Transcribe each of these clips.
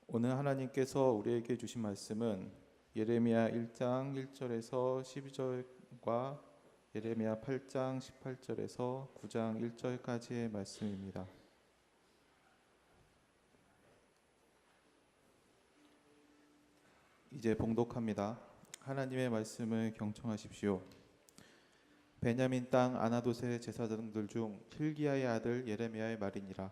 오늘 하나님께서 우리에게 주신 말씀은 예레미야 1장 1절에서 12절과 예레미야 8장 18절에서 9장 1절까지의 말씀입니다. 이제 봉독합니다. 하나님의 말씀을 경청하십시오. 베냐민 땅 아나돗의 제사장들 중 hil기야의 아들 예레미야의 말이니라.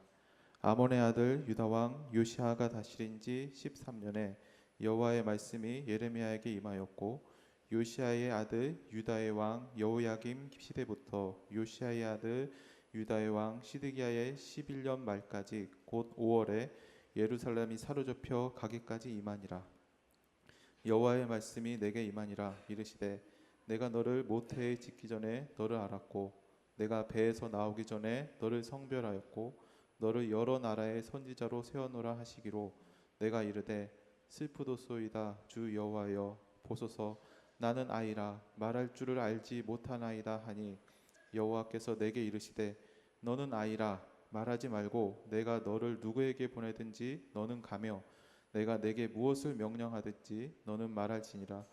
아몬의 아들 유다 왕 요시아가 다스린 지 13년에 여호와의 말씀이 예레미야에게 임하였고, 요시아의 아들 유다의 왕 여호야김 시대부터 요시아의 아들 유다의 왕 시드기야의 11년 말까지 곧 5월에 예루살렘이 사로잡혀 가기까지 임하니라. 여호와의 말씀이 내게 임하니라. 이르시되 내가 너를 모태에 짓기 전에 너를 알았고, 내가 배에서 나오기 전에 너를 성별하였고, 너를 여러 나라의 선지자로 세워놓으라 하시기로, 내가 이르되 슬프도소이다. 주 여호와여 보소서, 나는 아이라 말할 줄을 알지 못하나이다 하니, 여호와께서 내게 이르시되 너는 아이라 말하지 말고 내가 너를 누구에게 보내든지 너는 가며 내가 내게 무엇을 명령하든지 너는 말할지니라.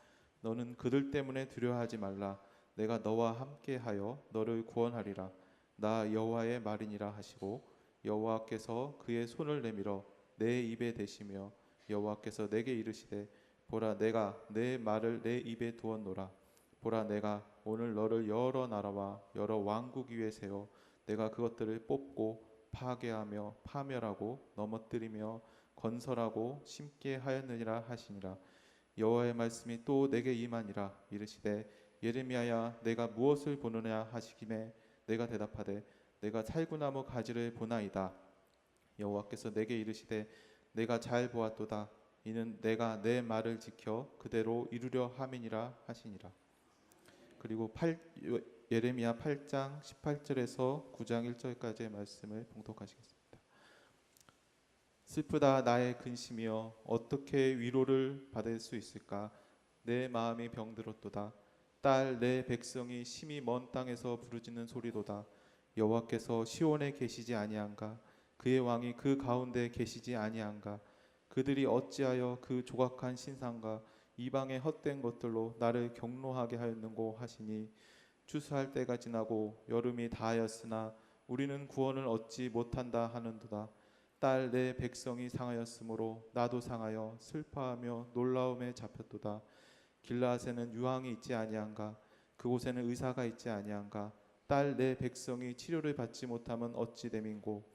너는 그들 때문에 두려워하지 말라. 내가 너와 함께하여 너를 구원하리라. 나 여호와의 말이니라 하시고, 여호와께서 그의 손을 내밀어 내 입에 대시며 여호와께서 내게 이르시되 보라, 내가 내 말을 내 입에 두었노라. 보라, 내가 오늘 너를 여러 나라와 여러 왕국 위에 세워 내가 그것들을 뽑고 파괴하며 파멸하고 넘어뜨리며 건설하고 심게 하였느니라 하시니라. 여호와의 말씀이 또 내게 임하니라. 이르시되 예레미야야 내가 무엇을 보느냐 하시기에 내가 대답하되 내가 살구나무 가지를 보나이다. 여호와께서 내게 이르시되 내가 잘 보았도다. 이는 내가 내 말을 지켜 그대로 이루려 함이니라 하시니라. 그리고 예레미야 8장 18절에서 9장 1절까지의 말씀을 봉독하시겠습니다. 슬프다 나의 근심이여, 어떻게 위로를 받을 수 있을까? 내 마음이 병들었도다. 딸 내 백성이 심히 먼 땅에서 부르짖는 소리도다. 여호와께서 시온에 계시지 아니한가? 그의 왕이 그 가운데 계시지 아니한가? 그들이 어찌하여 그 조각한 신상과 이방의 헛된 것들로 나를 경노하게 하였는고 하시니, 추수할 때가 지나고 여름이 다하였으나 우리는 구원을 얻지 못한다 하는도다. 딸 내 백성이 상하였으므로 나도 상하여 슬퍼하며 놀라움에 잡혔도다. 길라앗에는 유황이 있지 아니한가? 그곳에는 의사가 있지 아니한가? 딸 내 백성이 치료를 받지 못하면 어찌 됨인고?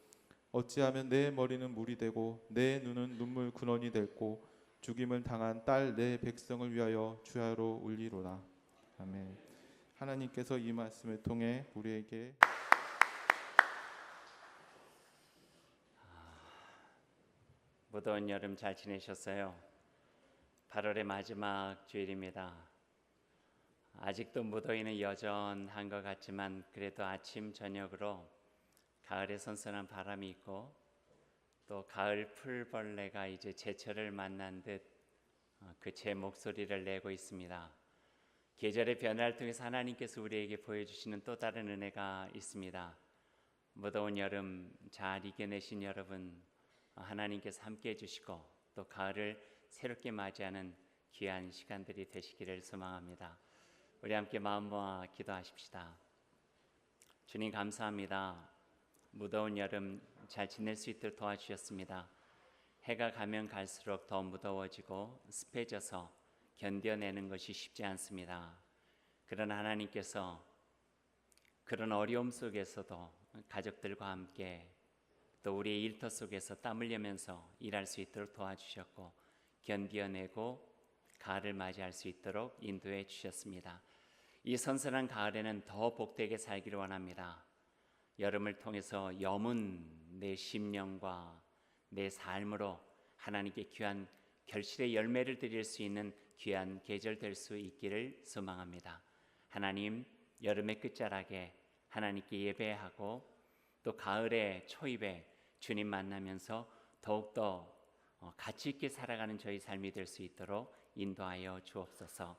어찌하면 내 머리는 물이 되고 내 눈은 눈물 근원이 될고, 죽임을 당한 딸 내 백성을 위하여 주야로 울리로라. 아멘. 하나님께서 이 말씀을 통해 우리에게 무더운 여름 잘 지내셨어요? 8월의 마지막 주일입니다. 아직도 무더위는 여전한 것 같지만 그래도 아침 저녁으로 가을의 선선한 바람이 있고, 또 가을 풀벌레가 이제 제철을 만난 듯 그 제 목소리를 내고 있습니다. 계절의 변화를 통해서 하나님께서 우리에게 보여주시는 또 다른 은혜가 있습니다. 무더운 여름 잘 이겨내신 여러분, 하나님께서 함께 해주시고 또 가을을 새롭게 맞이하는 귀한 시간들이 되시기를 소망합니다. 우리 함께 마음 모아 기도하십시다. 주님 감사합니다. 무더운 여름 잘 지낼 수 있도록 도와주셨습니다. 해가 가면 갈수록 더 무더워지고 습해져서 견뎌내는 것이 쉽지 않습니다. 그러나 하나님께서 그런 어려움 속에서도 가족들과 함께 또 우리의 일터 속에서 땀 흘리면서 일할 수 있도록 도와주셨고, 견뎌내고 가을을 맞이할 수 있도록 인도해 주셨습니다. 이 선선한 가을에는 더 복되게 살기를 원합니다. 여름을 통해서 여문 내 심령과 내 삶으로 하나님께 귀한 결실의 열매를 드릴 수 있는 귀한 계절 될 수 있기를 소망합니다. 하나님, 여름의 끝자락에 하나님께 예배하고 또 가을의 초입에 주님 만나면서 더욱더 가치 있게 살아가는 저희 삶이 될 수 있도록 인도하여 주옵소서.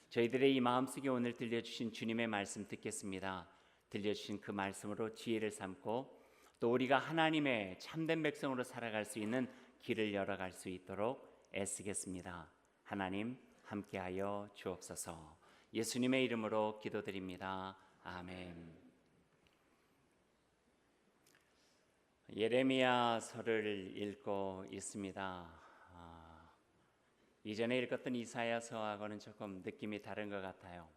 저희들의 이 마음속에 오늘 들려주신 주님의 말씀 듣겠습니다. 들려주신 그 말씀으로 지혜를 삼고 또 우리가 하나님의 참된 백성으로 살아갈 수 있는 길을 열어갈 수 있도록 애쓰겠습니다. 하나님 함께하여 주옵소서. 예수님의 이름으로 기도드립니다. 아멘. 예레미야서를 읽고 있습니다. 이전에 읽었던 이사야서하고는 조금 느낌이 다른 것 같아요.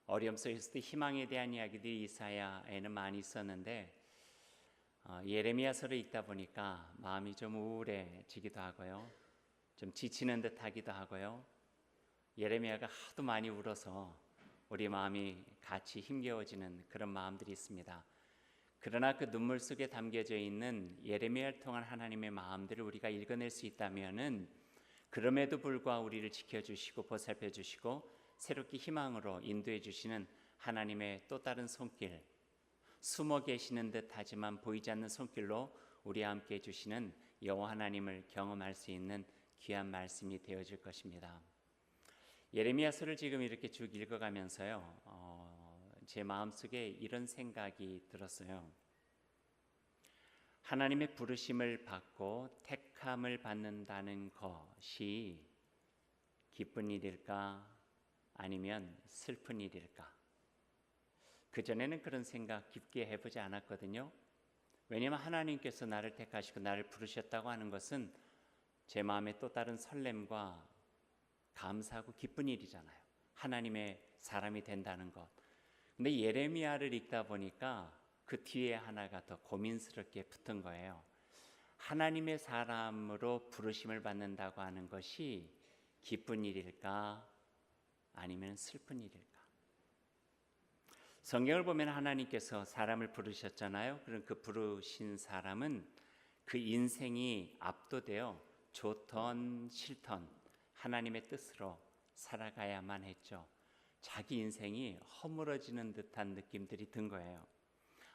어려움 속에서도 희망에 대한 이야기들이 이사야에는 많이 있었는데 예레미야서를 읽다 보니까 마음이 좀 우울해지기도 하고요. 좀 지치는 듯 하기도 하고요. 예레미야가 하도 많이 울어서 우리 마음이 같이 힘겨워지는 그런 마음들이 있습니다. 그러나 그 눈물 속에 담겨져 있는 예레미야를 통한 하나님의 마음들을 우리가 읽어낼 수 있다면은 그럼에도 불구하고 우리를 지켜주시고 보살펴 주시고 새롭게 희망으로 인도해 주시는 하나님의 또 다른 손길, 숨어 계시는 듯 하지만 보이지 않는 손길로 우리와 함께 해주시는 여호와 하나님을 경험할 수 있는 귀한 말씀이 되어질 것입니다. 예레미야서를 지금 이렇게 쭉 읽어가면서요, 제 마음속에 이런 생각이 들었어요. 하나님의 부르심을 받고 택함을 받는다는 것이 기쁜 일일까 아니면 슬픈 일일까? 그전에는 그런 생각 깊게 해보지 않았거든요. 왜냐하면 하나님께서 나를 택하시고 나를 부르셨다고 하는 것은 제 마음에 또 다른 설렘과 감사하고 기쁜 일이잖아요. 하나님의 사람이 된다는 것. 근데 예레미야를 읽다 보니까 그 뒤에 하나가 더 고민스럽게 붙은 거예요. 하나님의 사람으로 부르심을 받는다고 하는 것이 기쁜 일일까 아니면 슬픈 일일까? 성경을 보면 하나님께서 사람을 부르셨잖아요. 그럼 그 부르신 사람은 그 인생이 압도되어 좋던 싫던 하나님의 뜻으로 살아가야만 했죠. 자기 인생이 허물어지는 듯한 느낌들이 든 거예요.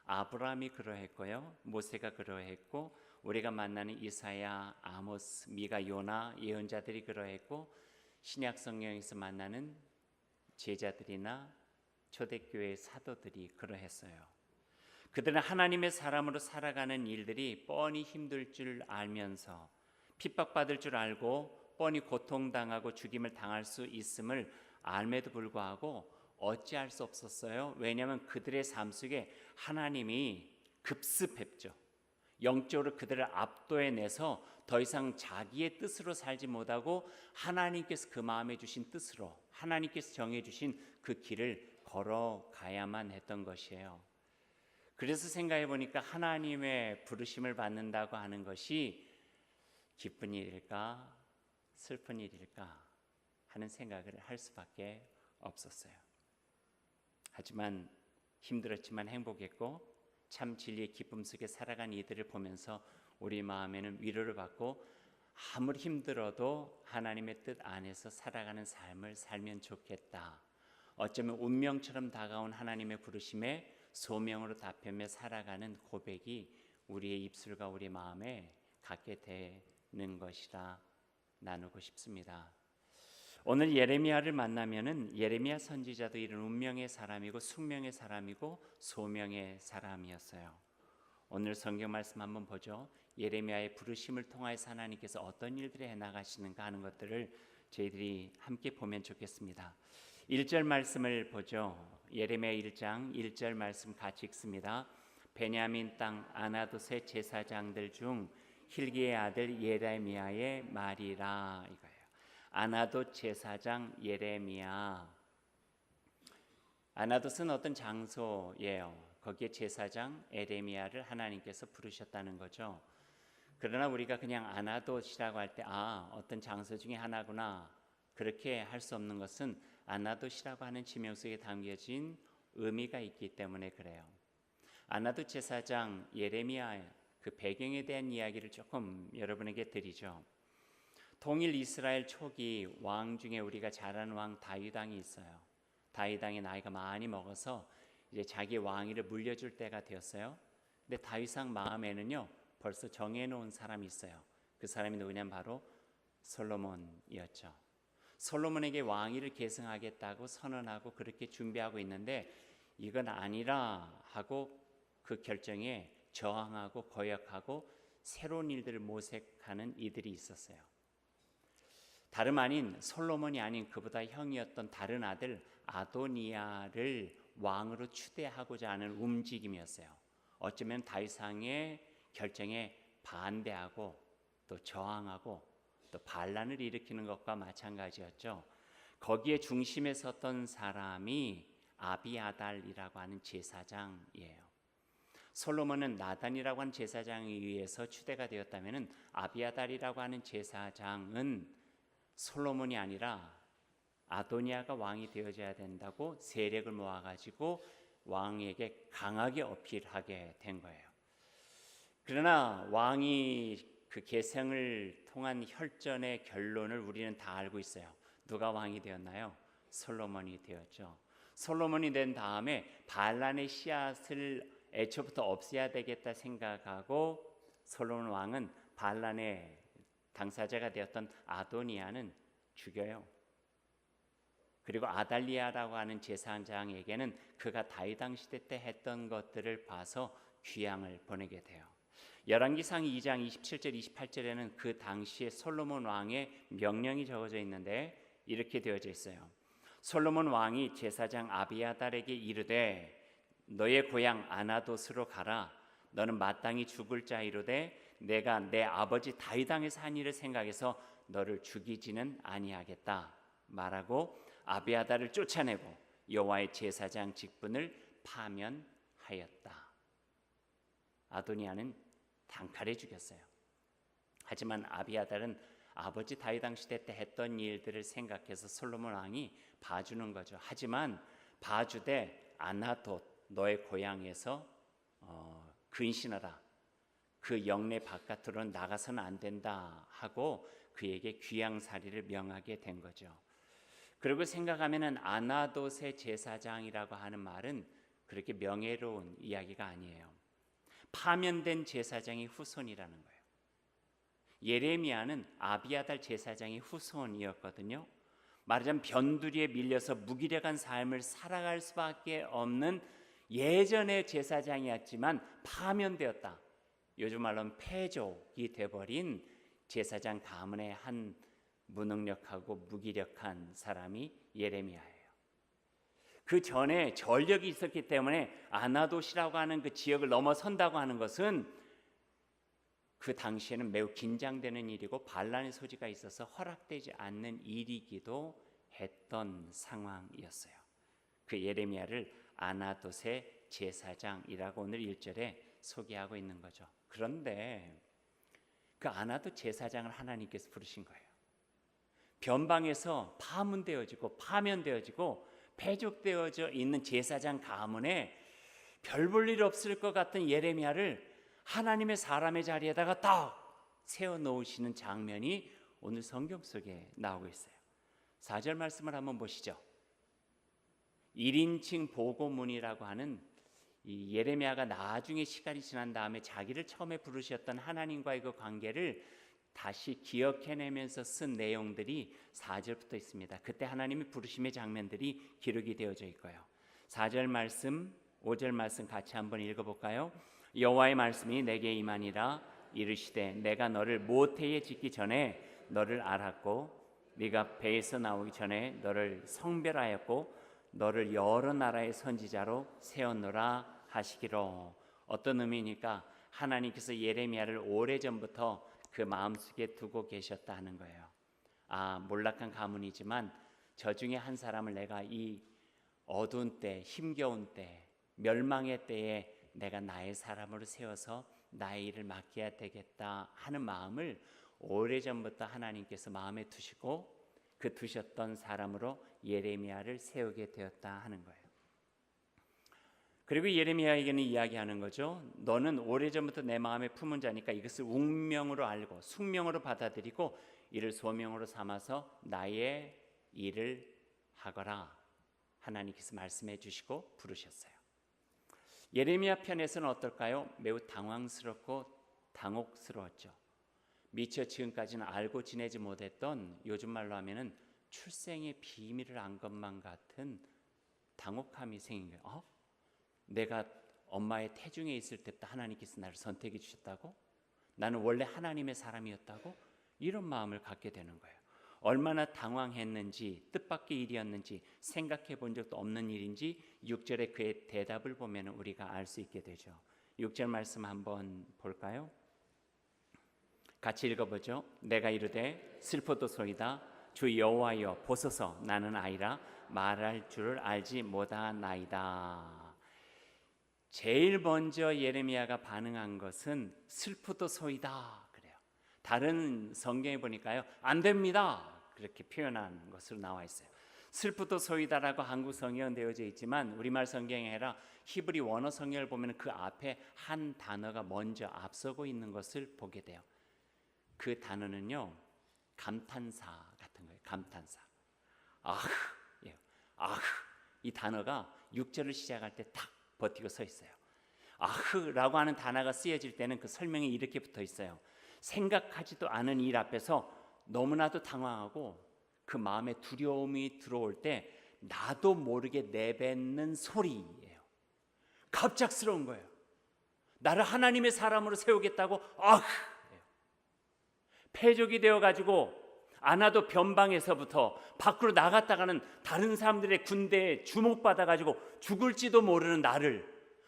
아브라함이 그러했고요. 모세가 그러했고 우리가 만나는 이사야, 아모스, 미가, 요나 예언자들이 그러했고 신약 성경에서 만나는 제자들이나 초대교회 사도들이 그러했어요. 그들은 하나님의 사람으로 살아가는 일들이 뻔히 힘들 줄 알면서 핍박받을 줄 알고 뻔히 고통당하고 죽임을 당할 수 있음을 알매도 불구하고 어찌할 수 없었어요. 왜냐하면 그들의 삶 속에 하나님이 급습했죠. 영적으로 그들을 압도해내서 더 이상 자기의 뜻으로 살지 못하고 하나님께서 그 마음에 주신 뜻으로 하나님께서 정해주신 그 길을 걸어가야만 했던 것이에요. 그래서 생각해 보니까 하나님의 부르심을 받는다고 하는 것이 기쁜 일일까 슬픈 일일까 하는 생각을 할 수밖에 없었어요. 하지만 힘들었지만 행복했고 참 진리의 기쁨 속에 살아간 이들을 보면서 우리 마음에는 위로를 받고 아무리 힘들어도 하나님의 뜻 안에서 살아가는 삶을 살면 좋겠다. 어쩌면 운명처럼 다가온 하나님의 부르심에 소명으로 답하며 살아가는 고백이 우리의 입술과 우리 마음에 갖게 되는 것이라 나누고 싶습니다. 오늘 예레미야를 만나면은 예레미야 선지자도 이런 운명의 사람이고 숙명의 사람이고 소명의 사람이었어요. 오늘 성경 말씀 한번 보죠. 예레미야의 부르심을 통하여서 하나님께서 어떤 일들을 해나가시는가 하는 것들을 저희들이 함께 보면 좋겠습니다. 1절 말씀을 보죠. 예레미야 1장 1절 말씀 같이 읽습니다. 베냐민 땅 아나돗의 제사장들 중 hil기의 아들 예레미야의 말이라 이거예요. 아나돗 제사장 예레미야. 아나돗은 어떤 장소예요. 거기에 제사장 예레미야를 하나님께서 부르셨다는 거죠. 그러나 우리가 그냥 아나돗이라고 할 때 어떤 장소 중에 하나구나 그렇게 할 수 없는 것은 아나돗이라고 하는 지명 속에 담겨진 의미가 있기 때문에 그래요. 아나돗 제사장 예레미야 그 배경에 대한 이야기를 조금 여러분에게 드리죠. 동일 이스라엘 초기 왕 중에 우리가 잘 아는 왕 다윗 왕이 있어요. 다윗 왕이 나이가 많이 먹어서 이제 자기 왕위를 물려줄 때가 되었어요. 근데 다윗 왕 마음에는요 벌써 정해놓은 사람이 있어요. 그 사람이 누구냐면 바로 솔로몬이었죠. 솔로몬에게 왕위를 계승하겠다고 선언하고 그렇게 준비하고 있는데 이건 아니라 하고 그 결정에 저항하고 거역하고 새로운 일들을 모색하는 이들이 있었어요. 다름 아닌 솔로몬이 아닌 그보다 형이었던 다른 아들 아도니아를 왕으로 추대하고자 하는 움직임이었어요. 어쩌면 다윗왕의 결정에 반대하고 또 저항하고 또 반란을 일으키는 것과 마찬가지였죠. 거기에 중심에 섰던 사람이 아비아달이라고 하는 제사장이에요. 솔로몬은 나단이라고 하는 제사장에 의해서 추대가 되었다면 아비아달이라고 하는 제사장은 솔로몬이 아니라 아도니아가 왕이 되어져야 된다고 세력을 모아가지고 왕에게 강하게 어필하게 된 거예요. 그러나 왕이 그 계승을 통한 혈전의 결론을 우리는 다 알고 있어요. 누가 왕이 되었나요? 솔로몬이 되었죠. 솔로몬이 된 다음에 반란의 씨앗을 애초부터 없애야 되겠다 생각하고 솔로몬 왕은 반란의 당사자가 되었던 아도니아는 죽여요. 그리고 아달리아라고 하는 제사장에게는 그가 다윗 왕 시대 때 했던 것들을 봐서 귀양을 보내게 돼요. 열왕기상 2장 27절 28절에는 그 당시에 솔로몬 왕의 명령이 적어져 있는데 이렇게 되어져 있어요. 솔로몬 왕이 제사장 아비아달에게 이르되 너의 고향 아나돗으로 가라. 너는 마땅히 죽을 자이로되 내가 내 아버지 다윗 왕에서 한 일을 생각해서 너를 죽이지는 아니하겠다 말하고 아비아달을 쫓아내고 여호와의 제사장 직분을 파면하였다. 아도니아는 단칼에 죽였어요. 하지만 아비아달은 아버지 다윗 왕 시대 때 했던 일들을 생각해서 솔로몬 왕이 봐주는 거죠. 하지만 봐주되 아나돗 너의 고향에서 근신하라. 그 영내 바깥으로는 나가서는 안 된다 하고 그에게 귀양살이를 명하게 된 거죠. 그리고 생각하면은 아나돗의 제사장이라고 하는 말은 그렇게 명예로운 이야기가 아니에요. 파면된 제사장의 후손이라는 거예요. 예레미야는 아비아달 제사장의 후손이었거든요. 말하자면 변두리에 밀려서 무기력한 삶을 살아갈 수밖에 없는 예전의 제사장이었지만 파면되었다. 요즘 말로는 패족이 돼버린 제사장 가문의 한 무능력하고 무기력한 사람이 예레미야예요. 그 전에 전력이 있었기 때문에 아나돗이라고 하는 그 지역을 넘어선다고 하는 것은 그 당시에는 매우 긴장되는 일이고 반란의 소지가 있어서 허락되지 않는 일이기도 했던 상황이었어요. 그 예레미야를 아나돗의 제사장이라고 오늘 1절에 소개하고 있는 거죠. 그런데 그 아나돗 제사장을 하나님께서 부르신 거예요. 변방에서 파면되어지고 패족되어져 있는 제사장 가문에 별 볼 일 없을 것 같은 예레미야를 하나님의 사람의 자리에다가 딱 세워놓으시는 장면이 오늘 성경 속에 나오고 있어요. 4절 말씀을 한번 보시죠. 1인칭 보고문이라고 하는 이 예레미야가 나중에 시간이 지난 다음에 자기를 처음에 부르셨던 하나님과의 그 관계를 다시 기억해내면서 쓴 내용들이 4절부터 있습니다. 그때 하나님이 부르심의 장면들이 기록이 되어져 있고요. 4절 말씀, 5절 말씀 같이 한번 읽어볼까요? 여호와의 말씀이 내게 임하니라. 이르시되 내가 너를 모태에 짓기 전에 너를 알았고 네가 배에서 나오기 전에 너를 성별하였고 너를 여러 나라의 선지자로 세웠노라 하시기로. 어떤 의미니까 하나님께서 예레미야를 오래전부터 그 마음속에 두고 계셨다 하는 거예요. 몰락한 가문이지만 저 중에 한 사람을 내가 이 어두운 때, 힘겨운 때, 멸망의 때에 내가 나의 사람으로 세워서 나의 일을 맡겨야 되겠다 하는 마음을 오래전부터 하나님께서 마음에 두시고 그 두셨던 사람으로 예레미야를 세우게 되었다 하는 거예요. 그리고 예레미야에게는 이야기하는 거죠. 너는 오래전부터 내 마음에 품은 자니까 이것을 운명으로 알고 숙명으로 받아들이고 이를 소명으로 삼아서 나의 일을 하거라. 하나님께서 말씀해 주시고 부르셨어요. 예레미야 편에서는 어떨까요? 매우 당황스럽고 당혹스러웠죠. 미처 지금까지는 알고 지내지 못했던, 요즘 말로 하면은 출생의 비밀을 안 것만 같은 당혹함이 생긴 거예요. 내가 엄마의 태중에 있을 때부터 하나님께서 나를 선택해 주셨다고? 나는 원래 하나님의 사람이었다고? 이런 마음을 갖게 되는 거예요. 얼마나 당황했는지, 뜻밖의 일이었는지 생각해 본 적도 없는 일인지 6절의 그의 대답을 보면 우리가 알 수 있게 되죠. 6절 말씀 한번 볼까요? 같이 읽어보죠. 내가 이르되 슬퍼도소이다. 주 여호와여 보소서, 나는 아이라 말할 줄을 알지 못하나이다. 제일 먼저 예레미야가 반응한 것은 슬프도소이다 그래요. 다른 성경에 보니까요, 안 됩니다 그렇게 표현한 것으로 나와 있어요. 슬프도소이다라고 한국 성경은 되어져 있지만 우리말 성경이 아니라 히브리 원어 성경을 보면 그 앞에 한 단어가 먼저 앞서고 있는 것을 보게 돼요. 그 단어는요, 감탄사 같은 거예요. 감탄사. 아흐, 예. 아흐. 이 단어가 6절을 시작할 때 딱 버티고 서 있어요. 아흐라고 하는 단어가 쓰여질 때는 그 설명이 이렇게 붙어 있어요. 생각하지도 않은 일 앞에서 너무나도 당황하고 그 마음에 두려움이 들어올 때 나도 모르게 내뱉는 소리예요. 갑작스러운 거예요. 나를 하나님의 사람으로 세우겠다고 아흐. 패족이 되어가지고 아나도 변방에서부터 밖으로 나갔다가는 다른 사람들의 군대에 주목받아가지고 죽을지도 모르는 나를,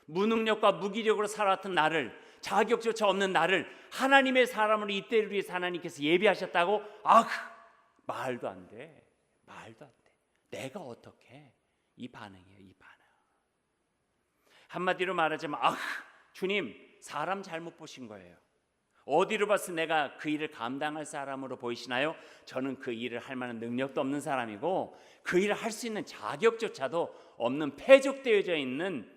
무능력과 무기력으로 살아왔던 나를, 자격조차 없는 나를 하나님의 사람으로 이때를 위해서 하나님께서 예비하셨다고? 말도 안 돼. 말도 안 돼. 내가 어떻게? 이 반응이에요. 이 반응. 한마디로 말하자면 주님 사람 잘못 보신 거예요. 어디로 봐서 내가 그 일을 감당할 사람으로 보이시나요? 저는 그 일을 할 만한 능력도 없는 사람이고 그 일을 할 수 있는 자격조차도 없는 패족되어져 있는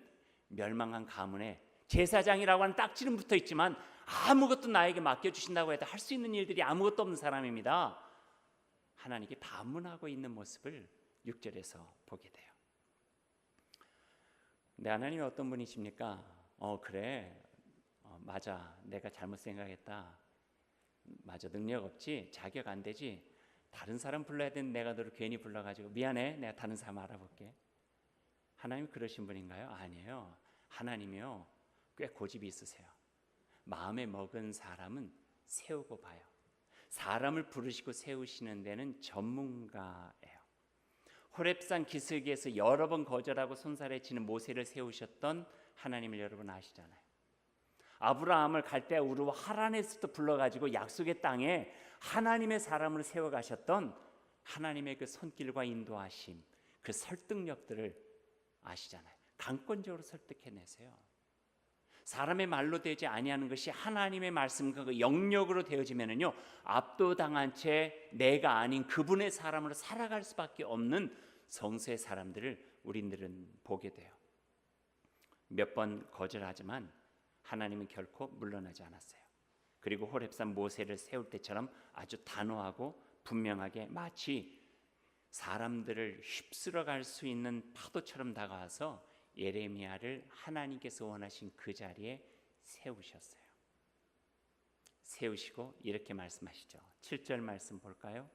멸망한 가문에 제사장이라고 하는 딱지는 붙어 있지만 아무것도 나에게 맡겨주신다고 해도 할 수 있는 일들이 아무것도 없는 사람입니다. 하나님께 반문하고 있는 모습을 6절에서 보게 돼요. 근데 하나님이 어떤 분이십니까? 그래, 맞아, 내가 잘못 생각했다. 맞아, 능력 없지, 자격 안 되지, 다른 사람 불러야 되는데 내가 너를 괜히 불러가지고 미안해, 내가 다른 사람 알아볼게. 하나님 그러신 분인가요? 아니에요. 하나님이요, 꽤 고집이 있으세요. 마음에 먹은 사람은 세우고 봐요. 사람을 부르시고 세우시는 데는 전문가예요. 호렙산 기슭에서 여러 번 거절하고 손살에 치는 모세를 세우셨던 하나님을 여러분 아시잖아요. 아브라함을 갈대아 우르와 하란에서도 불러가지고 약속의 땅에 하나님의 사람으로 세워가셨던 하나님의 그 손길과 인도하심, 그 설득력들을 아시잖아요. 강권적으로 설득해내세요. 사람의 말로 되지 아니하는 것이 하나님의 말씀과 그 영역으로 되어지면은요, 압도당한 채 내가 아닌 그분의 사람으로 살아갈 수밖에 없는 성수의 사람들을 우리들은 보게 돼요. 몇 번 거절하지만 하나님은 결코 물러나지 않았어요. 그리고 호렙산 모세를 세울 때처럼 아주 단호하고 분명하게 마치 사람들을 휩쓸어 갈 수 있는 파도처럼 다가와서 예레미야를 하나님께서 원하신 그 자리에 세우셨어요. 세우시고 이렇게 말씀하시죠. 7절 말씀 볼까요?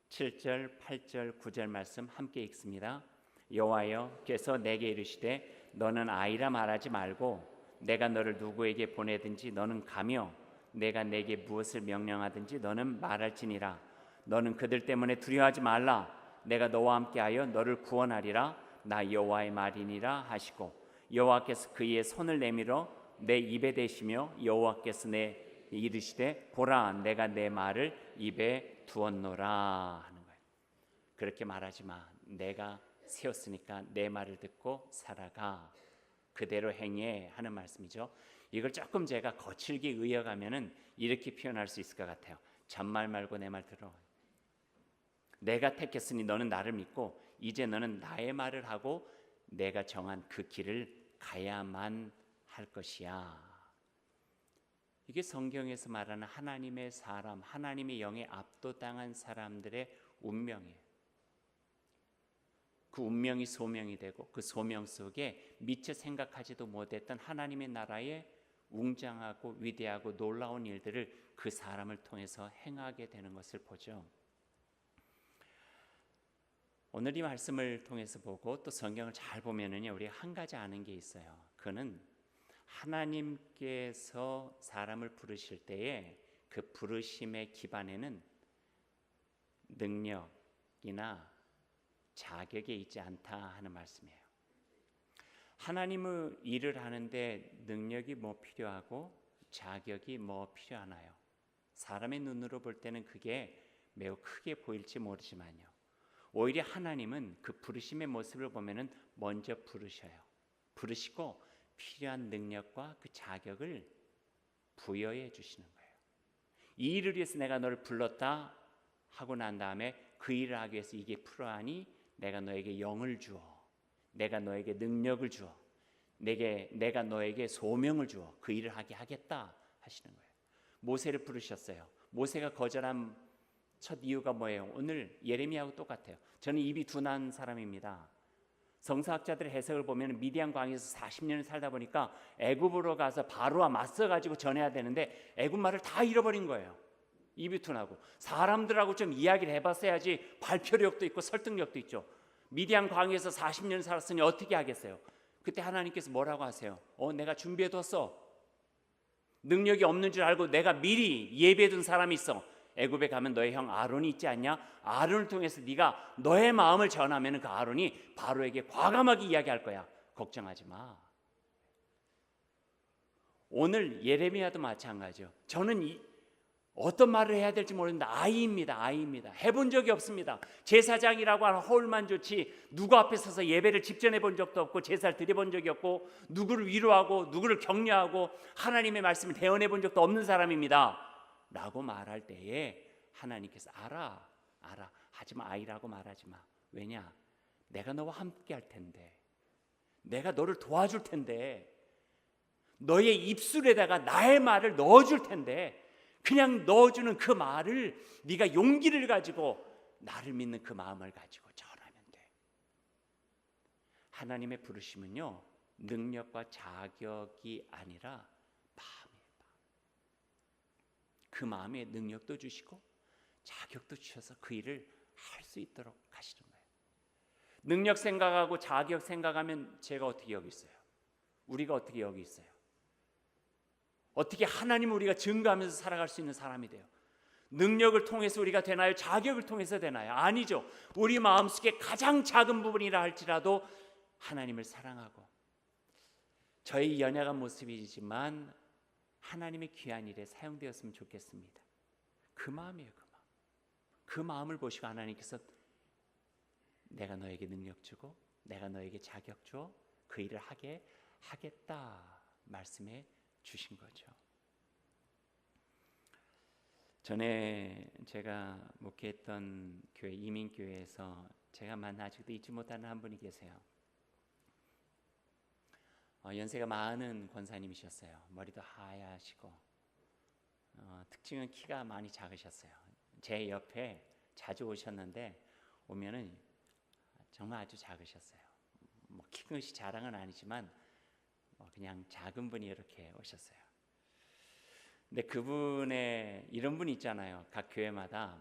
7절, 8절, 9절 말씀 함께 읽습니다. 여호와께서 내게 이르시되 너는 아이라 말하지 말고 내가 너를 누구에게 보내든지 너는 가며 내가 내게 무엇을 명령하든지 너는 말할지니라. 너는 그들 때문에 두려워하지 말라. 내가 너와 함께하여 너를 구원하리라. 나 여호와의 말이니라 하시고 여호와께서 그의 손을 내밀어 내 입에 대시며 여호와께서 내 이르시되 보라 내가 내 말을 입에 두었노라 하는 거예요. 그렇게 말하지 마. 내가 세웠으니까 내 말을 듣고 살아가. 그대로 행해 하는 말씀이죠. 이걸 조금 제가 거칠게 이어가면은 이렇게 표현할 수 있을 것 같아요. 잔말 말고 내 말 들어. 내가 택했으니 너는 나를 믿고 이제 너는 나의 말을 하고 내가 정한 그 길을 가야만 할 것이야. 이게 성경에서 말하는 하나님의 사람, 하나님의 영에 압도당한 사람들의 운명이에요. 그 운명이 소명이 되고 그 소명 속에 미처 생각하지도 못했던 하나님의 나라의 웅장하고 위대하고 놀라운 일들을 그 사람을 통해서 행하게 되는 것을 보죠. 오늘 이 말씀을 통해서 보고 또 성경을 잘 보면은요, 우리가 한 가지 아는 게 있어요. 그는 하나님께서 사람을 부르실 때에 그 부르심의 기반에는 능력이나 자격에 있지 않다 하는 말씀이에요. 하나님의 일을 하는데 능력이 뭐 필요하고 자격이 뭐 필요하나요? 사람의 눈으로 볼 때는 그게 매우 크게 보일지 모르지만요, 오히려 하나님은 그 부르심의 모습을 보면은 먼저 부르셔요. 부르시고 필요한 능력과 그 자격을 부여해 주시는 거예요. 이 일을 위해서 내가 너를 불렀다 하고 난 다음에 그 일을 하기 위해서 이게 필요하니 내가 너에게 영을 주어, 내가 너에게 능력을 주어, 내가 너에게 소명을 주어 그 일을 하게 하겠다 하시는 거예요. 모세를 부르셨어요. 모세가 거절한 첫 이유가 뭐예요? 오늘 예레미야하고 똑같아요. 저는 입이 둔한 사람입니다. 성서학자들의 해석을 보면 미디안 광야에서 40년을 살다 보니까 애굽으로 가서 바로와 맞서 가지고 전해야 되는데 애굽 말을 다 잃어버린 거예요. 입이 둔하고. 사람들하고 좀 이야기를 해봤어야지 발표력도 있고 설득력도 있죠. 미디안 광야에서 40년을 살았으니 어떻게 하겠어요? 그때 하나님께서 뭐라고 하세요? 내가 준비해뒀어. 능력이 없는 줄 알고 내가 미리 예비해둔 사람이 있어. 애굽에 가면 너의 형 아론이 있지 않냐? 아론을 통해서 네가 너의 마음을 전하면 그 아론이 바로에게 과감하게 이야기할 거야. 걱정하지 마. 오늘 예레미야도 마찬가지죠. 저는 어떤 말을 해야 될지 모르는데 아이입니다. 해본 적이 없습니다. 제사장이라고 하는 허울만 좋지 누구 앞에 서서 예배를 집전해 본 적도 없고 제사를 드려본 적이 없고 누구를 위로하고 누구를 격려하고 하나님의 말씀을 대언해 본 적도 없는 사람입니다 라고 말할 때에 하나님께서 알아. 하지만 아이라고 말하지 마. 왜냐? 내가 너와 함께 할 텐데, 내가 너를 도와줄 텐데, 너의 입술에다가 나의 말을 넣어줄 텐데, 그냥 넣어주는 그 말을 네가 용기를 가지고 나를 믿는 그 마음을 가지고 전하면 돼. 하나님의 부르심은요, 능력과 자격이 아니라 그 마음에 능력도 주시고 자격도 주셔서 그 일을 할 수 있도록 하시는 거예요. 능력 생각하고 자격 생각하면 제가 어떻게 여기 있어요? 우리가 어떻게 여기 있어요? 어떻게 하나님을 우리가 증거하면서 살아갈 수 있는 사람이 돼요? 능력을 통해서 우리가 되나요? 자격을 통해서 되나요? 아니죠. 우리 마음속에 가장 작은 부분이라 할지라도 하나님을 사랑하고 저의 연약한 모습이지만 하나님의 귀한 일에 사용되었으면 좋겠습니다. 그 마음이에요. 그 마음을 보시고 하나님께서 내가 너에게 능력 주고 내가 너에게 자격 줘 그 일을 하게 하겠다 말씀해 주신 거죠. 전에 제가 목회했던 교회 이민교회에서 제가 만나 아직도 잊지 못하는 한 분이 계세요. 연세가 많은 권사님이셨어요. 머리도 하얗시고 특징은 키가 많이 작으셨어요. 제 옆에 자주 오셨는데 오면은 정말 아주 작으셨어요. 뭐 키 것이 자랑은 아니지만 그냥 작은 분이 이렇게 오셨어요. 근데 그분의 이런 분 있잖아요. 각 교회마다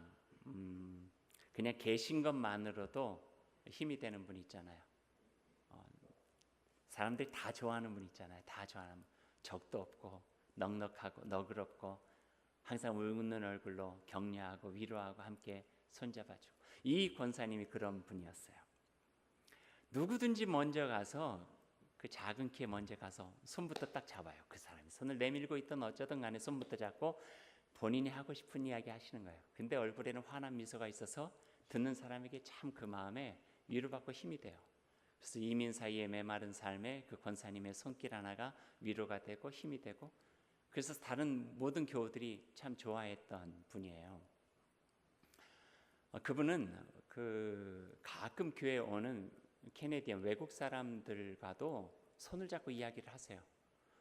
그냥 계신 것만으로도 힘이 되는 분 있잖아요. 사람들이 다 좋아하는 분 있잖아요. 다 좋아하는, 적도 없고 넉넉하고 너그럽고 항상 웃는 얼굴로 격려하고 위로하고 함께 손잡아주고. 이 권사님이 그런 분이었어요. 누구든지 먼저 가서 그 작은 키에 먼저 가서 손부터 딱 잡아요. 그 사람이 손을 내밀고 있던 어쩌든 간에 손부터 잡고 본인이 하고 싶은 이야기 하시는 거예요. 근데 얼굴에는 환한 미소가 있어서 듣는 사람에게 참 그 마음에 위로받고 힘이 돼요. 그래서 이민 사이에 메마른 삶에 그 권사님의 손길 하나가 위로가 되고 힘이 되고, 그래서 다른 모든 교우들이 참 좋아했던 분이에요. 그분은 가끔 교회에 오는 캐네디언 외국 사람들과도 손을 잡고 이야기를 하세요.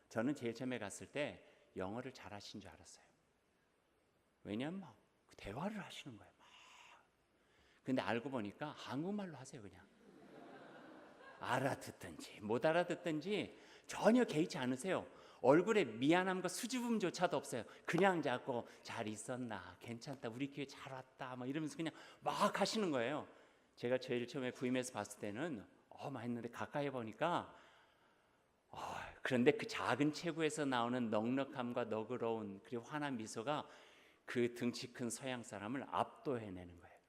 저는 제일 처음에 갔을 때 영어를 잘하신 줄 알았어요. 왜냐하면 막 대화를 하시는 거예요. 막. 근데 알고 보니까 한국말로 하세요. 그냥 알아듣든지 못 알아듣든지 전혀 개의치 않으세요. 얼굴에 미안함과 수줍음조차도 없어요. 그냥 자꾸 잘 있었나, 괜찮다, 우리 교회 잘 왔다 막 이러면서 그냥 막 하시는 거예요. 제가 제일 처음에 부임해서 봤을 때는 막 했는데 가까이 보니까 그런데 그 작은 체구에서 나오는 넉넉함과 너그러운 그리고 환한 미소가 그 등치 큰 서양 사람을 압도해내는 거예요.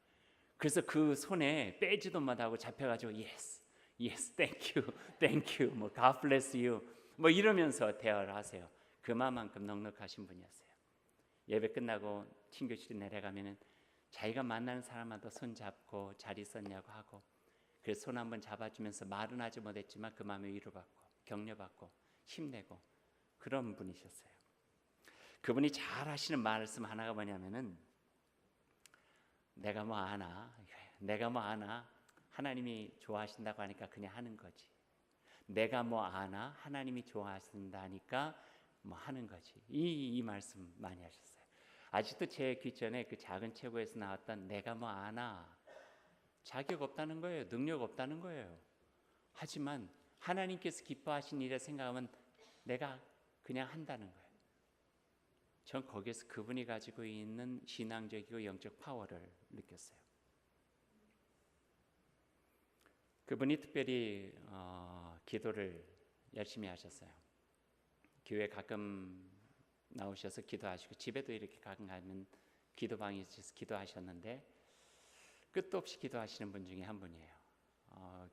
그래서 그 손에 빼지도 못하고 잡혀가지고 yes, yes, thank you, thank you, 뭐 God bless you, 뭐 이러면서 대화를 하세요. 그만큼 넉넉하신 분이었어요. 예배 끝나고 친교실에 내려가면은 자기가 만나는 사람마다 손 잡고 잘 있었냐고 하고, 그래서 손 한번 잡아주면서 말은 하지 못했지만 그 마음에 위로받고 격려받고 힘내고 그런 분이셨어요. 그분이 잘 하시는 말씀 하나가 뭐냐면은 내가 뭐 아나 하나님이 좋아하신다고 하니까 그냥 하는 거지. 내가 뭐 아나 하나님이 좋아하신다니까 뭐 하는 거지. 이 말씀 많이 하셨어요. 아직도 제 귀전에 그 작은 체구에서 나왔던 내가 뭐 아나, 자격 없다는 거예요. 능력 없다는 거예요. 하지만 하나님께서 기뻐하신 일에 생각하면 내가 그냥 한다는 거예요. 전 거기에서 그분이 가지고 있는 신앙적이고 영적 파워를 느꼈어요. 그분이 특별히 기도를 열심히 하셨어요. 교회 가끔 나오셔서 기도하시고 집에도 이렇게 가끔 가면 기도방에 있어서 기도하셨는데 끝도 없이 기도하시는 분 중에 한 분이에요.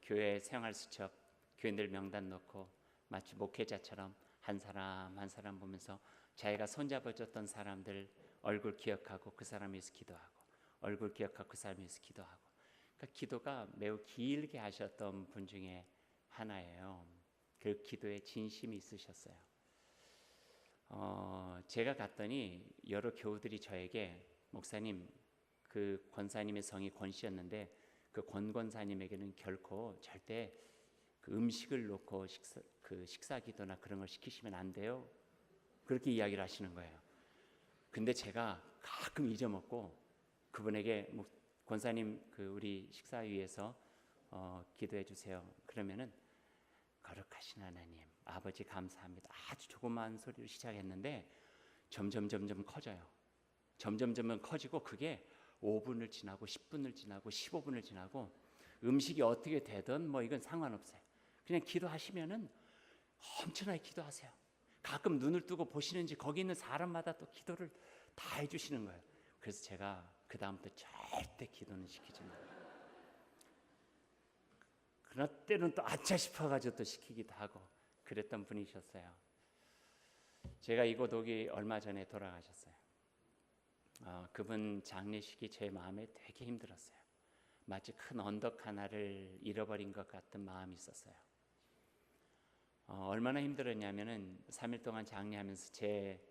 교회 생활수첩 교인들 명단 넣고 마치 목회자처럼 한 사람 한 사람 보면서 자기가 손잡아줬던 사람들 얼굴 기억하고 그 사람 위해서 기도하고 얼굴 기억하고 그 사람 위해서 기도하고, 그러니까 기도가 매우 길게 하셨던 분 중에 하나예요. 그 기도에 진심이 있으셨어요. 제가 갔더니 여러 교우들이 저에게 목사님, 그 권사님의 성이 권씨였는데 그 권 권사님에게는 결코 절대 그 음식을 놓고 식사 기도나 그런 걸 시키시면 안 돼요. 그렇게 이야기를 하시는 거예요. 근데 제가 가끔 잊어먹고 그분에게 권사님 그 우리 식사 위해서 기도해 주세요. 그러면은 거룩하신 하나님 아버지 감사합니다. 아주 조그마한 소리로 시작했는데 점점 커져요. 점점 커지고 그게 5분을 지나고 10분을 지나고 15분을 지나고 음식이 어떻게 되든 뭐 이건 상관없어요. 그냥 기도하시면은 엄청나게 기도하세요. 가끔 눈을 뜨고 보시는지 거기 있는 사람마다 또 기도를 다 해주시는 거예요. 그래서 제가 그 다음부터 절대 기도는 시키지 말아요. 그러나 때는 또 아차 싶어가지고 또 시키기도 하고 그랬던 분이셨어요. 제가 이곳 오기 얼마 전에 돌아가셨어요. 그분 장례식이 제 마음에 되게 힘들었어요. 마치 큰 언덕 하나를 잃어버린 것 같은 마음이 있었어요. 얼마나 힘들었냐면은 3일 동안 장례하면서 제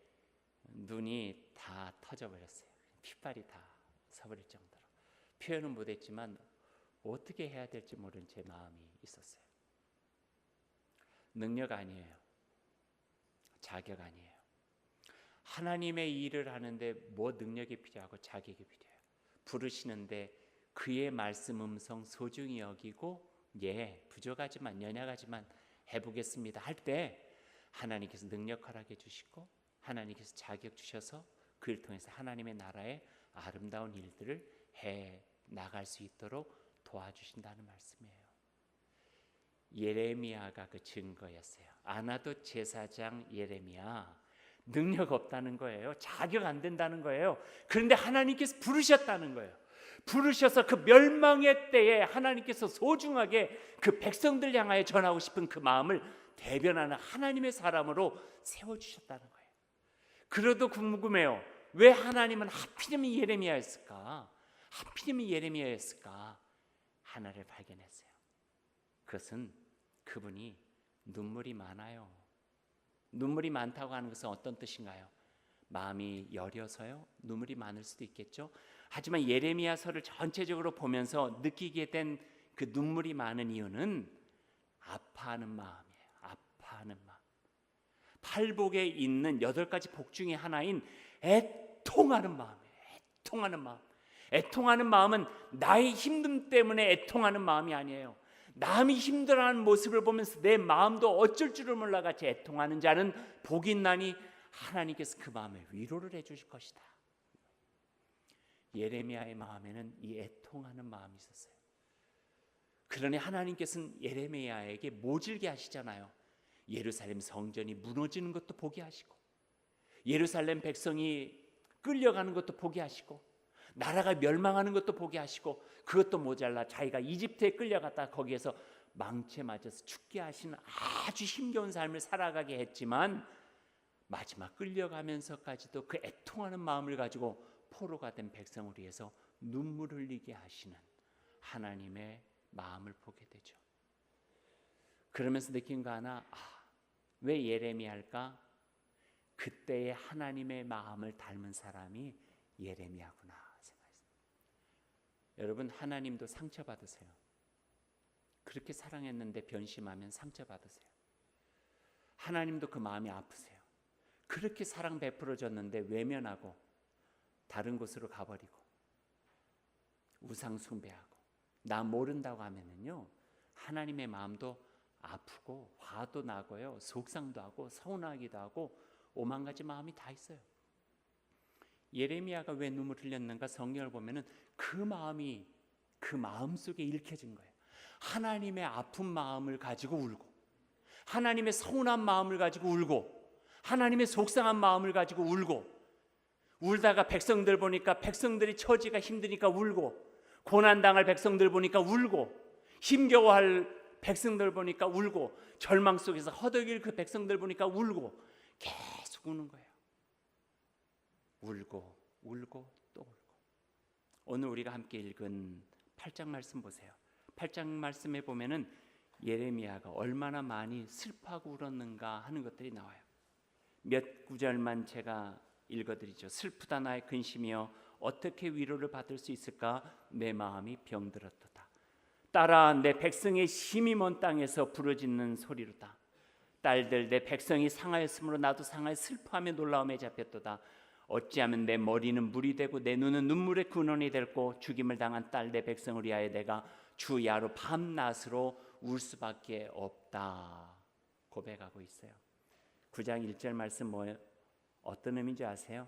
눈이 다 터져버렸어요. 핏발이 다 서버릴 정도로. 표현은 못했지만 어떻게 해야 될지 모르는 제 마음이 있었어요. 능력 아니에요. 자격 아니에요. 하나님의 일을 하는데 뭐 능력이 필요하고 자격이 필요해요. 부르시는데 그의 말씀 음성 소중히 여기고 부족하지만 연약하지만 해보겠습니다 할 때 하나님께서 능력 허락해 주시고 하나님께서 자격 주셔서 그를 통해서 하나님의 나라의 아름다운 일들을 해 나갈 수 있도록 도와주신다는 말씀이에요. 예레미야가 그 증거였어요. 아나도 제사장 예레미야 능력 없다는 거예요. 자격 안 된다는 거예요. 그런데 하나님께서 부르셨다는 거예요. 부르셔서 그 멸망의 때에 하나님께서 소중하게 그 백성들 향하여 전하고 싶은 그 마음을 대변하는 하나님의 사람으로 세워주셨다는 거예요. 그래도 궁금해요. 왜 하나님은 하필이면 예레미야였을까? 하필이면 예레미야였을까? 하나를 발견했어요. 그것은 그분이 눈물이 많아요. 눈물이 많다고 하는 것은 어떤 뜻인가요? 마음이 여려서요? 눈물이 많을 수도 있겠죠. 하지만 예레미야서를 전체적으로 보면서 느끼게 된 그 눈물이 많은 이유는 아파하는 마음이에요. 아파하는 마음. 팔복에 있는 8가지 복 중에 하나인 애통하는 마음이에요. 애통하는 마음. 애통하는 마음은 나의 힘듦 때문에 애통하는 마음이 아니에요. 남이 힘들어하는 모습을 보면서 내 마음도 어쩔 줄을 몰라 같이 애통하는 자는 복이 있나니 하나님께서 그 마음에 위로를 해주실 것이다. 예레미야의 마음에는 이 애통하는 마음이 있었어요. 그러니 하나님께서는 예레미야에게 모질게 하시잖아요. 예루살렘 성전이 무너지는 것도 보게 하시고, 예루살렘 백성이 끌려가는 것도 보게 하시고, 나라가 멸망하는 것도 보게 하시고, 그것도 모자라 자기가 이집트에 끌려갔다 거기에서 망치에 맞아서 죽게 하시는 아주 힘겨운 삶을 살아가게 했지만, 마지막 끌려가면서까지도 그 애통하는 마음을 가지고 포로가 된 백성을 위해서 눈물 흘리게 하시는 하나님의 마음을 보게 되죠. 그러면서 느낀 거 하나, 왜 예레미야일까? 그때의 하나님의 마음을 닮은 사람이 예레미야구나 생각했습니다. 여러분, 하나님도 상처받으세요. 그렇게 사랑했는데 변심하면 상처받으세요. 하나님도 그 마음이 아프세요. 그렇게 사랑 베풀어줬는데 외면하고 다른 곳으로 가버리고 우상 숭배하고 나 모른다고 하면은요, 하나님의 마음도 아프고 화도 나고요, 속상도 하고 서운하기도 하고 오만 가지 마음이 다 있어요. 예레미야가 왜 눈물 흘렸는가? 성경을 보면은 그 마음이 그 마음 속에 읽혀진 거예요. 하나님의 아픈 마음을 가지고 울고, 하나님의 서운한 마음을 가지고 울고, 하나님의 속상한 마음을 가지고 울고, 울다가 백성들 보니까 백성들이 처지가 힘드니까 울고, 고난당할 백성들 보니까 울고, 힘겨워할 백성들 보니까 울고, 절망 속에서 허덕일 그 백성들 보니까 울고, 계속 우는 거예요. 울고 울고 또 울고. 오늘 우리가 함께 읽은 8장 말씀 보세요. 8장 말씀에 보면은 예레미야가 얼마나 많이 슬퍼하고 울었는가 하는 것들이 나와요. 몇 구절만 제가 읽어드리죠. 슬프다 나의 근심이여, 어떻게 위로를 받을 수 있을까? 내 마음이 병들었도다. 딸아, 내 백성의 심히 먼 땅에서 부르짖는 소리로다. 딸들, 내 백성이 상하였으므로 나도 상하여 슬퍼하며 놀라움에 잡혔도다. 어찌하면 내 머리는 물이 되고 내 눈은 눈물의 근원이 될고, 죽임을 당한 딸 내 백성을 위하여 내가 주야로 밤낮으로 울 수밖에 없다 고백하고 있어요. 9장 1절 말씀 뭐예요? 어떤 의미인지 아세요?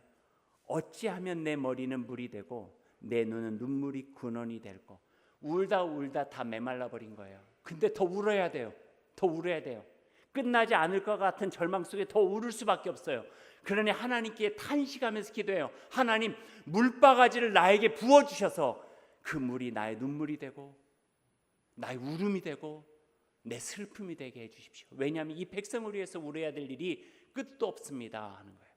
어찌하면 내 머리는 물이 되고 내 눈은 눈물이 근원이 될고. 울다 다 메말라 버린 거예요. 근데 더 울어야 돼요. 더 울어야 돼요. 끝나지 않을 것 같은 절망 속에 더 울을 수밖에 없어요. 그러니 하나님께 탄식하면서 기도해요. 하나님, 물바가지를 나에게 부어주셔서 그 물이 나의 눈물이 되고 나의 울음이 되고 내 슬픔이 되게 해주십시오. 왜냐하면 이 백성을 위해서 울어야 될 일이 끝도 없습니다 하는 거예요.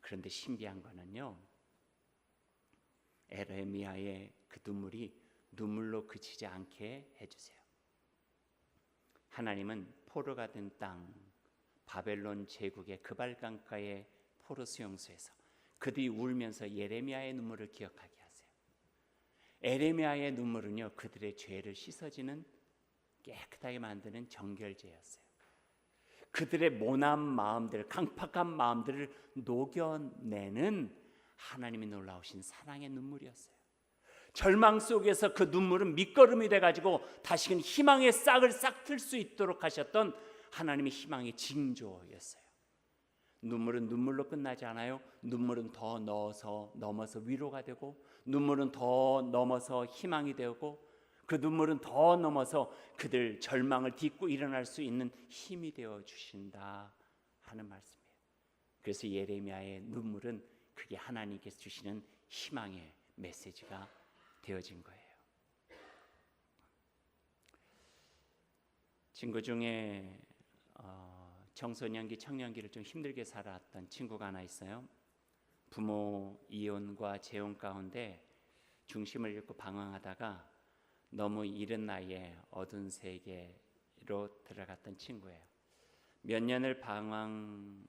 그런데 신비한 거는요, 예레미야의 그 눈물이 눈물로 그치지 않게 해주세요. 하나님은 포로가 된 땅 바벨론 제국의 그발강가의 포로 수용소에서 그들이 울면서 예레미야의 눈물을 기억하게 하세요. 예레미야의 눈물은요, 그들의 죄를 씻어지는 깨끗하게 만드는 정결제였어요. 그들의 모난 마음들, 강팍한 마음들을 녹여내는 하나님이 놀라우신 사랑의 눈물이었어요. 절망 속에서 그 눈물은 밑거름이 돼가지고 다시금 희망의 싹을 싹 틀 수 있도록 하셨던 하나님의 희망의 징조였어요. 눈물은 눈물로 끝나지 않아요. 눈물은 더 넘어서 위로가 되고, 눈물은 더 넘어서 희망이 되고, 그 눈물은 더 넘어서 그들 절망을 딛고 일어날 수 있는 힘이 되어 주신다 하는 말씀이에요. 그래서 예레미야의 눈물은 그게 하나님께서 주시는 희망의 메시지가 되어진 거예요. 친구 중에 청소년기, 청년기를 좀 힘들게 살았던 친구가 하나 있어요. 부모 이혼과 재혼 가운데 중심을 잃고 방황하다가 너무 이른 나이에 어두운 세계로 들어갔던 친구예요. 몇 년을 방황하다가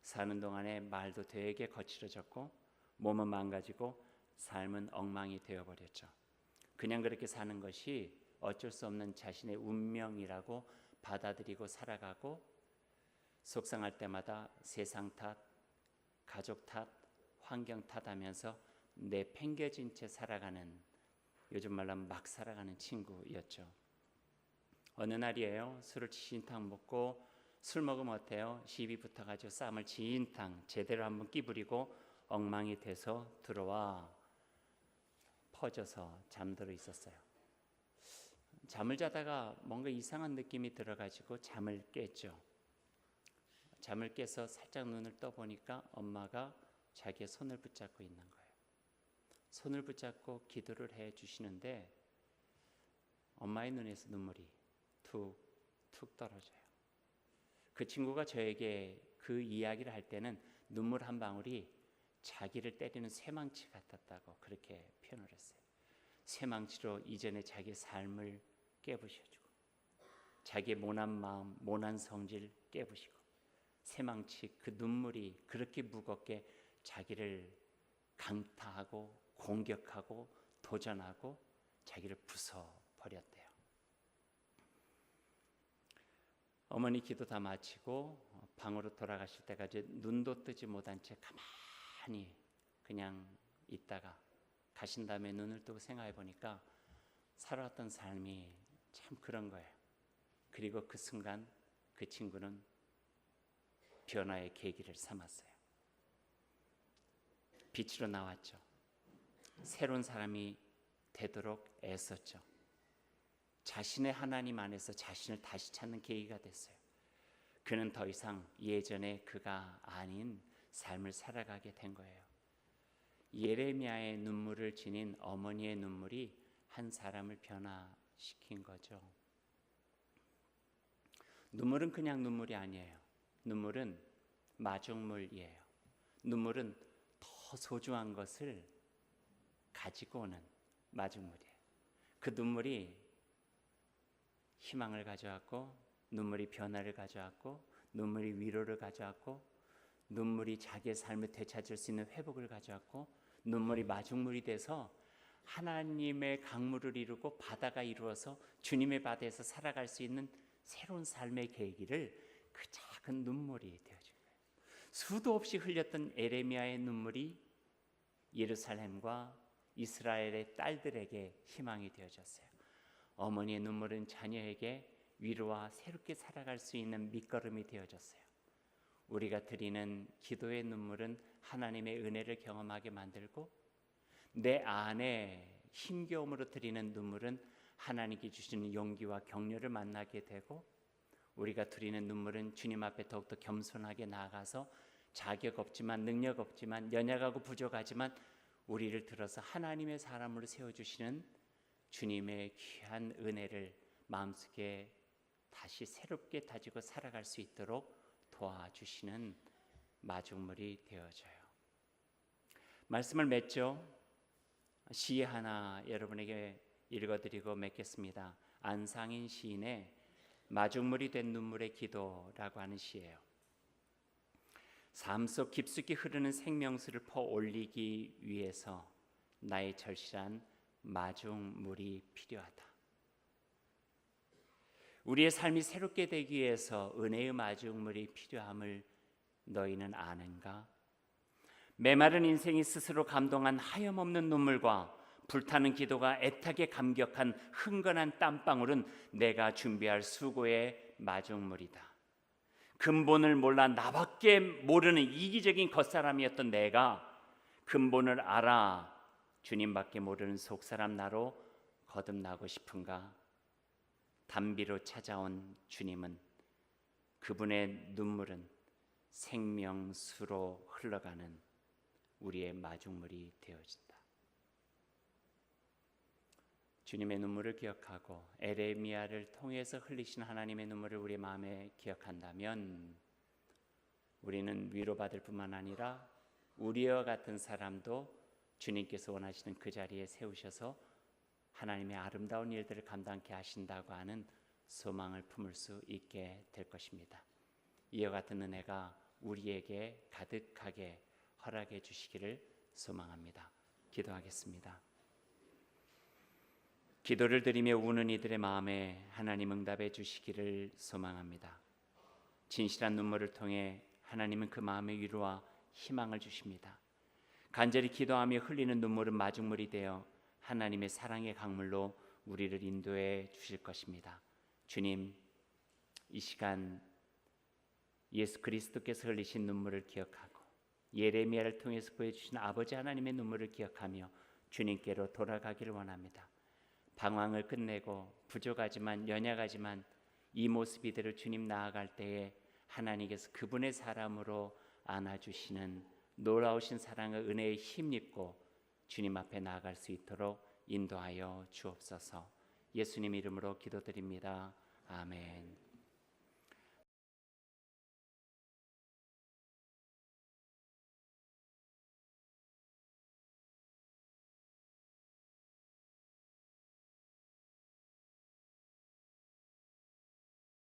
사는 동안에 말도 되게 거칠어졌고 몸은 망가지고 삶은 엉망이 되어버렸죠. 그냥 그렇게 사는 것이 어쩔 수 없는 자신의 운명이라고 받아들이고 살아가고, 속상할 때마다 세상 탓, 가족 탓, 환경 탓하면서 내팽개진 채 살아가는, 요즘 말로 하면 막 살아가는 친구였죠. 어느 날이에요. 술을 진탕 먹고, 술 먹으면 어때요? 시비 붙어가지고 쌈을 진탕 제대로 한번 끼부리고 엉망이 돼서 들어와 퍼져서 잠들어 있었어요. 잠을 자다가 뭔가 이상한 느낌이 들어가지고 잠을 깼죠. 잠을 깨서 살짝 눈을 떠보니까 엄마가 자기의 손을 붙잡고 있는 거예요. 손을 붙잡고 기도를 해 주시는데 엄마의 눈에서 눈물이 툭툭 떨어져요. 그 친구가 저에게 그 이야기를 할 때는 눈물 한 방울이 자기를 때리는 쇠망치 같았다고 그렇게 표현을 했어요. 쇠망치로 이전에 자기의 삶을 깨부셔주고 자기의 모난 마음, 모난 성질 깨부시고 쇠망치 그 눈물이 그렇게 무겁게 자기를 강타하고 공격하고 도전하고 자기를 부숴버렸대요. 어머니 기도 다 마치고 방으로 돌아가실 때까지 눈도 뜨지 못한 채 가만히 그냥 있다가 가신 다음에 눈을 뜨고 생각해 보니까 살아왔던 삶이 참 그런 거예요. 그리고 그 순간 그 친구는 변화의 계기를 삼았어요. 빛으로 나왔죠. 새로운 사람이 되도록 애썼죠. 자신의 하나님 안에서 자신을 다시 찾는 계기가 됐어요. 그는 더 이상 예전에 그가 아닌 삶을 살아가게 된 거예요. 예레미야의 눈물을 지닌 어머니의 눈물이 한 사람을 변화시킨 거죠. 눈물은 그냥 눈물이 아니에요. 눈물은 마중물이에요. 눈물은 더 소중한 것을 가지고 오는 마중물이에요. 그 눈물이 희망을 가져왔고, 눈물이 변화를 가져왔고, 눈물이 위로를 가져왔고, 눈물이 자기의 삶을 되찾을 수 있는 회복을 가져왔고, 눈물이 마중물이 돼서 하나님의 강물을 이루고 바다가 이루어서 주님의 바다에서 살아갈 수 있는 새로운 삶의 계기를 그 작은 눈물이 되어준 거예요. 수도 없이 흘렸던 에레미야의 눈물이 예루살렘과 이스라엘의 딸들에게 희망이 되어졌어요. 어머니의 눈물은 자녀에게 위로와 새롭게 살아갈 수 있는 밑거름이 되어졌어요. 우리가 드리는 기도의 눈물은 하나님의 은혜를 경험하게 만들고, 내 안에 힘겨움으로 드리는 눈물은 하나님께 주시는 용기와 격려를 만나게 되고, 우리가 드리는 눈물은 주님 앞에 더욱더 겸손하게 나아가서 자격 없지만, 능력 없지만, 연약하고 부족하지만 우리를 들어서 하나님의 사람으로 세워주시는 주님의 귀한 은혜를 마음속에 다시 새롭게 다지고 살아갈 수 있도록 도와주시는 마중물이 되어져요. 말씀을 맺죠. 시 하나 여러분에게 읽어드리고 맺겠습니다. 안상인 시인의 마중물이 된 눈물의 기도라고 하는 시예요. 삶 속 깊숙이 흐르는 생명수를 퍼올리기 위해서 나의 절실한 마중물이 필요하다. 우리의 삶이 새롭게 되기 위해서 은혜의 마중물이 필요함을 너희는 아는가? 메마른 인생이 스스로 감동한 하염없는 눈물과 불타는 기도가 애타게 감격한 흥건한 땀방울은 내가 준비할 수고의 마중물이다. 근본을 몰라 나밖에 모르는 이기적인 겉사람이었던 내가 근본을 알아 주님밖에 모르는 속사람 나로 거듭나고 싶은가? 담비로 찾아온 주님은, 그분의 눈물은 생명수로 흘러가는 우리의 마중물이 되어진다. 주님의 눈물을 기억하고 에레미야를 통해서 흘리신 하나님의 눈물을 우리 마음에 기억한다면 우리는 위로받을 뿐만 아니라 우리와 같은 사람도 주님께서 원하시는 그 자리에 세우셔서 하나님의 아름다운 일들을 감당케 하신다고 하는 소망을 품을 수 있게 될 것입니다. 이와 같은 은혜가 우리에게 가득하게 허락해 주시기를 소망합니다. 기도하겠습니다. 기도를 드리며 우는 이들의 마음에 하나님 응답해 주시기를 소망합니다. 진실한 눈물을 통해 하나님은 그 마음의 위로와 희망을 주십니다. 간절히 기도하며 흘리는 눈물은 마중물이 되어 하나님의 사랑의 강물로 우리를 인도해 주실 것입니다. 주님, 이 시간 예수 그리스도께서 흘리신 눈물을 기억하고 예레미야를 통해서 보여주신 아버지 하나님의 눈물을 기억하며 주님께로 돌아가기를 원합니다. 방황을 끝내고 부족하지만 연약하지만 이 모습 이대로 주님 나아갈 때에 하나님께서 그분의 사람으로 안아주시는 놀라우신 사랑의 은혜에 힘입고 주님 앞에 나아갈 수 있도록 인도하여 주옵소서. 예수님 이름으로 기도드립니다. 아멘.